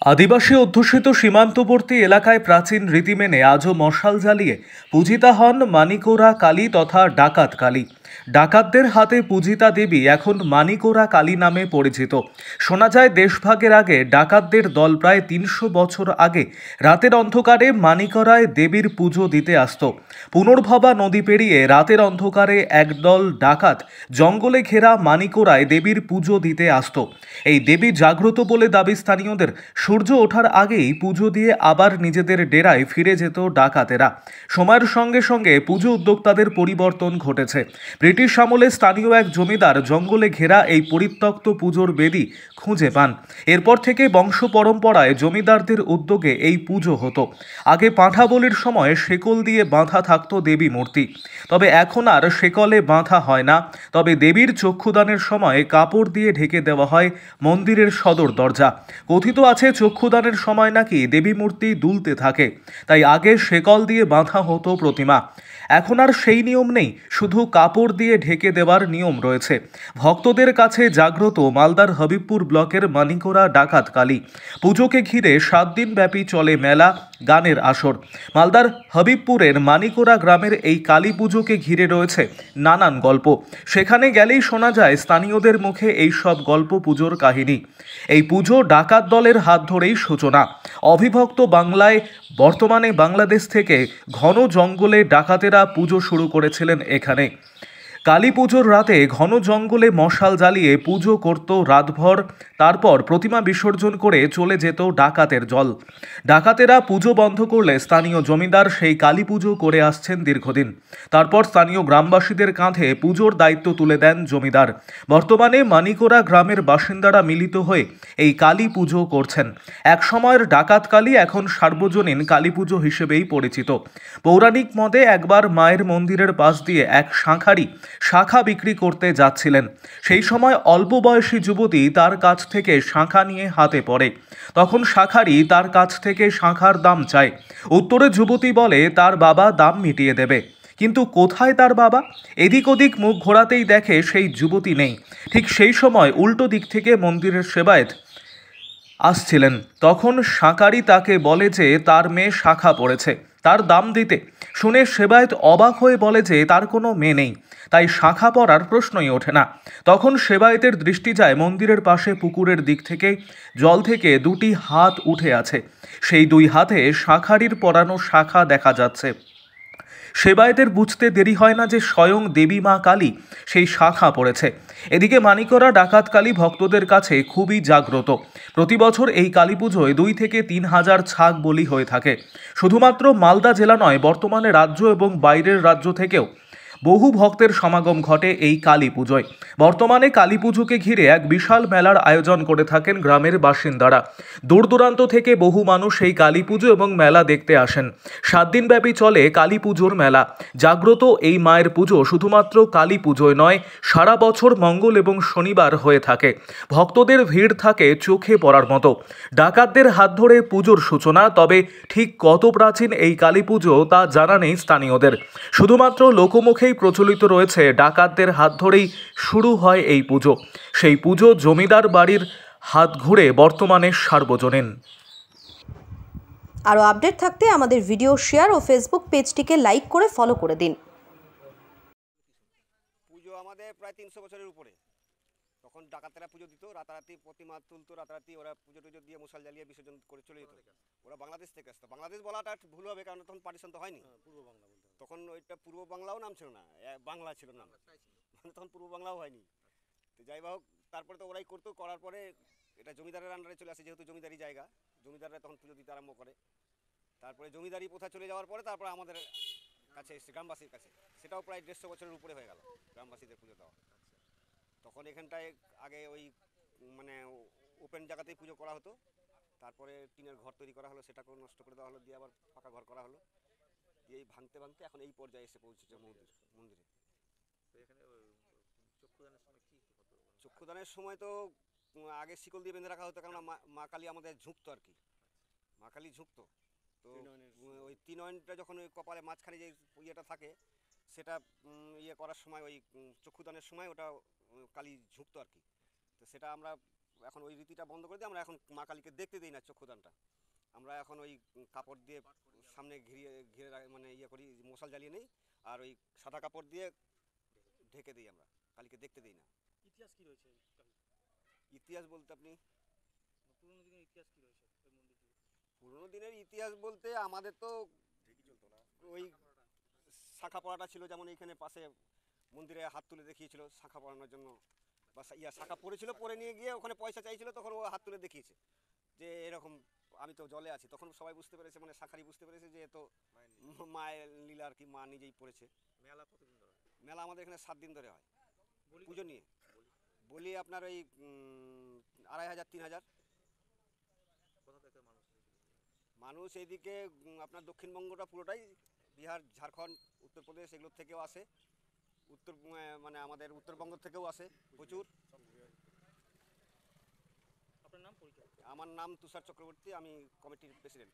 আদিবাসী অধ্যুষিত সীমান্তবর্তী এলাকায় প্রাচীন রীতি মেনে আজও মশাল জ্বালিয়ে পূজিতা হন মানিকোরা কালী তথা ডাকাত কালী। ডাকাতদের হাতে পূজিতা দেবী এখন মানিকোরা কালী নামে পরিচিত। শোনা যায় দেশভাগের আগে ডাকাতদের দল প্রায় ৩০০ বছর আগে রাতের অন্ধকারে মানিকোরায় দেবীর পুজো দিতে আসত। পুনর্ভবা নদী পেরিয়ে রাতের অন্ধকারে একদল ডাকাত জঙ্গলে ঘেরা মানিকোরায় দেবীর পুজো দিতে আসত। এই দেবী জাগ্রত বলে দাবি স্থানীয়দের। সূর্য ওঠার আগেই পুজো দিয়ে আবার নিজেদের ডেরায় ফিরে যেত ডাকাতেরা। সময়ের সঙ্গে সঙ্গে পুজো উদ্যোক্তাদের পরিবর্তন ঘটেছে। ব্রিটিশ আমলে স্থানীয় এক জমিদার জঙ্গলে ঘেরা এই পরিত্যক্ত পুজোর বেদি খুঁজে পান। এরপর থেকে বংশ পরম্পরায় জমিদারদের উদ্যোগে এই পুজো হতো। আগে পাঁঠা বলির সময় শেকল দিয়ে বাঁধা থাকতো দেবী মূর্তি, তবে এখন আর শেকলে বাঁধা হয় না। তবে দেবীর চক্ষুদানের সময় কাপড় দিয়ে ঢেকে দেওয়া হয় মন্দিরের সদর দরজা। কথিত আছে চক্ষুদানের সময় নাকি দেবী মূর্তি দুলতে থাকে, তাই আগে শেকল দিয়ে বাঁধা হতো প্রতিমা। এখন আর সেই নিয়ম নেই, শুধু কাপড় দিয়ে ঢেকে দেওয়ার নিয়ম রয়েছে। ভক্তদের কাছে জাগ্রত মালদার হবিবপুর ব্লকের মানিকোরা ডাকাত কালী পুজোকে ঘিরে 7 দিন ব্যাপী চলে মেলা, গানের আসর। মালদার হবিবপুরের মানিকোরা গ্রামের এই কালী পুজোকে ঘিরে রয়েছে নানান গল্প। সেখানে গেলেই শোনা যায় স্থানীয়দের মুখে এই সব গল্প, পুজোর কাহিনী। এই পুজো ডাকাত দলের হাত ধরেই সূচনা। অবিভক্ত বাংলায় বর্তমানে বাংলাদেশ থেকে ঘন জঙ্গলে ডাকাতেরা পুজো শুরু করেছিলেন এখানে। কালী পুজোর রাতে ঘন জঙ্গলে মশাল জ্বালিয়ে পুজো করত রাতভর। তারপর প্রতিমা বিসর্জন করে চলে যেত ডাকাতের দল। ডাকাতেরা পুজো বন্ধ করলে স্থানীয় জমিদার সেই কালী পুজো করে আসছেন দীর্ঘদিন। তারপর স্থানীয় গ্রামবাসীদের কাঁধে পুজোর দায়িত্ব তুলে দেন জমিদার। বর্তমানে মানিকোরা গ্রামের বাসিন্দারা মিলিত হয়ে এই কালী পুজো করছেন। এক সময়ের ডাকাত কালী এখন সার্বজনীন কালী পুজো হিসেবেই পরিচিত। পৌরাণিক মতে একবার মায়ের মন্দিরের পাশ দিয়ে এক শাঁখা বিক্রি করতে যাচ্ছিলেন। সেই সময় অল্প বয়সী যুবতী তার কাছ থেকে শাঁখা নিয়ে হাতে পড়ে। তখন শাঁখারি তার কাছ থেকে শাঁখার দাম চায়। উত্তরে যুবতী বলে তার বাবা দাম মিটিয়ে দেবে। কিন্তু কোথায় তার বাবা? এদিক ওদিক মুখ ঘোরাতেই দেখে সেই যুবতী নেই। ঠিক সেই সময় উল্টো দিক থেকে মন্দিরের সেবায়েত আসছিলেন। তখন শাঁখারি তাকে বলে যে তার মেয়ে শাঁখা পড়েছে, তার দাম দিতে। শুনে সেবায়েত অবাক হয়ে বলে যে তার কোনো মেয়ে নেই, তাই শাঁখা পরার প্রশ্নই ওঠে না। তখন সেবায়েতের দৃষ্টি যায় মন্দিরের পাশে পুকুরের দিক থেকে জল থেকে 2টি হাত উঠে আছে। সেই 2 হাতে শাঁখারির পরানো শাঁখা দেখা যাচ্ছে। সেবায়েতের বুঝতে দেরি হয় না যে স্বয়ং দেবী মা কালী সেই শাঁখা পড়েছে। এদিকে মানিকোরা ডাকাত কালী ভক্তদের কাছে খুবই জাগ্রত। প্রতি বছর এই কালী পুজোয় 2 থেকে 3 হাজার ছাগ বলি হয়ে থাকে। শুধুমাত্র মালদা জেলা নয়, বর্তমানে রাজ্য এবং বাইরের রাজ্য থেকেও বহু ভক্তের সমাগম ঘটে এই কালী পুজোয়। বর্তমানে কালী পুজোকে ঘিরে এক বিশাল মেলার আয়োজন করে থাকেন গ্রামের বাসিন্দারা। দূর দূরান্ত থেকে বহু মানুষ এই কালী পুজো এবং মেলা দেখতে আসেন। 7 দিন ব্যাপী চলে কালী পুজোর মেলা। জাগ্রত এই মায়ের পুজো শুধুমাত্র কালী পুজোয় নয়, সারা বছর মঙ্গল এবং শনিবার হয়ে থাকে। ভক্তদের ভিড় থাকে চোখে পড়ার মতো। ডাকাতদের হাত ধরে পুজোর সূচনা, তবে ঠিক কত প্রাচীন এই কালী পুজো তা জানা নেই স্থানীয়দের। শুধুমাত্র লোকমুখেই প্রচলিত রয়েছে ডাকাতদের হাত ধরেই শুরু হয় এই পুজো। সেই পুজো জমিদার বাড়ির হাত ঘুরে বর্তমানে সার্বজনীন। আরও আপডেট থাকতে আমাদের ভিডিও শেয়ার ও ফেসবুক পেজটিকে লাইক করে ফলো করে দিন। পুজো আমাদের প্রায় 300 বছরের উপরে। তখন ডাকাতেরা পুজো দিত, রাতারাতি প্রতিমা তুলতো, রাতারাতি ওরা পুজো টুজো দিয়ে মশাল জ্বালিয়ে বিসর্জন করে চলে যেত। ওরা বাংলাদেশ থেকে আসতো। বাংলাদেশ বলাটা ভুল হবে, কারণ তখন পার্টিশন তো হয়নি। পূর্ব বাংলা বলতে তখন ওইটা পূর্ব বাংলাও নাম ছিল না, বাংলা ছিল নাম, মানে তখন পূর্ব বাংলাও হয়নি। তো যাই হোক, তারপরে তো ওরাই করতো। করার পরে এটা জমিদারের আন্ডারে চলে আসে, যেহেতু জমিদারি জায়গা, জমিদাররা তখন পুজো দিতে আরম্ভ করে। তারপরে জমিদারি প্রথা চলে যাওয়ার পরে তারপরে আমাদের কাছে এসছে, গ্রামবাসীর কাছে। সেটাও প্রায় 150 বছরের উপরে হয়ে গেল গ্রামবাসীদের পুজো দেওয়া। তখন এখানটায় আগে ওই মানে ওপেন জায়গাতেই পুজো করা হতো। তারপরে টিনের ঘর তৈরি করা হলো, সেটাকেও নষ্ট করে দেওয়া হলো, দিয়ে আবার পাকা ঘর করা হলো। দিয়ে এই ভাঙতে ভাঙতে এখন এই পর্যায়ে এসে পৌঁছেছে মন্দিরে। চক্ষুদানের সময় তো আগে শিকল দিয়ে বেঁধে রাখা হতো, কারণ মা কালী আমাদের ঝুঁকতো আর কি। মা কালী ঝুঁকতো। তো ওই 3 নয়নটা যখন ওই কপালে মাঝখানে যে ইয়েটা থাকে, সেটা ইয়ে করার সময় ওই চক্ষুদানের সময় ওটা কালী ঝুঁকতো আর কি। তো সেটা আমরা এখন ওই রীতিটা বন্ধ করে দিয়ে আমরা এখন মা কালীকে দেখতে দিই না চক্ষুদানটা। আমরা এখন ওই কাপড় দিয়ে সামনে ঘিরে ঘিরে মানে ইয়ে করি, মশাল জ্বালিয়ে নেই, আর ওই সাদা কাপড় দিয়ে ঢেকে দিই, আমরা কালীকে দেখতে দিই না। ইতিহাস কি রয়েছে ইতিহাস বলতে আপনি পুরনো দিনের ইতিহাস কি রয়েছে ওই মন্দিরটি? পুরোনো দিনের ইতিহাস বলতে আমাদের তো ওই শাখা পড়াটা ছিল, যেমন এইখানে পাশে মন্দিরে হাত তুলে দেখিয়েছিল শাখা পড়ানোর জন্য, বা শাখা পড়েছিল, পরে নিয়ে গিয়ে ওখানে পয়সা চাইছিল, তখন ও হাত তুলে দেখিয়েছে যে এরকম আমি তো জলে আছি। তখন সবাই বুঝতে পেরেছে, মানে শাখারি বুঝতে পেরেছে যে এ তো মায়ের লীলা আর কি, মা নিজেই পড়েছে। মেলা কতদিন ধরে? মেলা আমাদের এখানে 7 দিন ধরে হয় বলি পুজো নিয়ে। বলি আপনার ওই 2500 3000। কোথা থেকে মানুষ এসেছিল? মানুষ এইদিকে আপনার দক্ষিণবঙ্গটা পুরোটাই, বিহার, ঝাড়খণ্ড, উত্তরপ্রদেশ এগুলোর থেকেও আসে, মানে আমাদের উত্তরবঙ্গ থেকেও আসে প্রচুর। আপনার নাম, পরিচয়? আমার নাম তুষার চক্রবর্তী, আমি কমিটির প্রেসিডেন্ট।